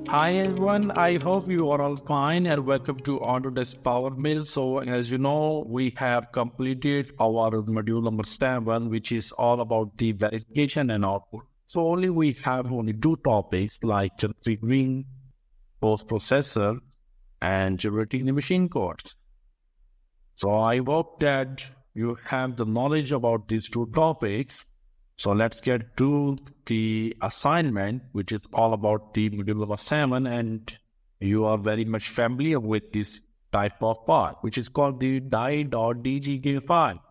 Hi everyone, I hope you are all fine and welcome to Autodesk PowerMill. So as you know, we have completed our module number 7, which is all about the verification and output. So we have only two topics like configuring post-processor and generating the machine codes. So I hope that you have the knowledge about these two topics. So let's get to the assignment, which is all about the module number 7, and you are very much familiar with this type of part, which is called the die.dgk file.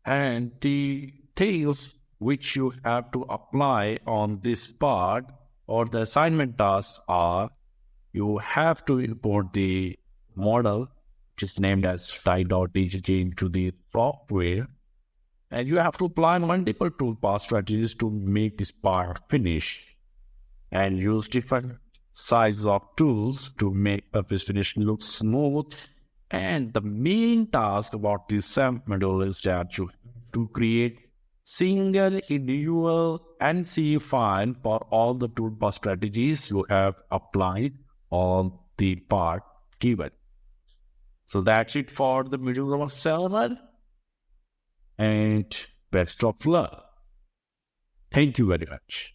And the things which you have to apply on this part or the assignment tasks are, you have to import the model, which is named as die.dgk, into the software. And you have to apply multiple toolpath strategies to make this part finish and use different sizes of tools to make the finish look smooth. And the main task about this SAMP module is that you have to create single individual NC file for all the toolpath strategies you have applied on the part given. So that's it for the module number 7. And best of luck. Thank you very much.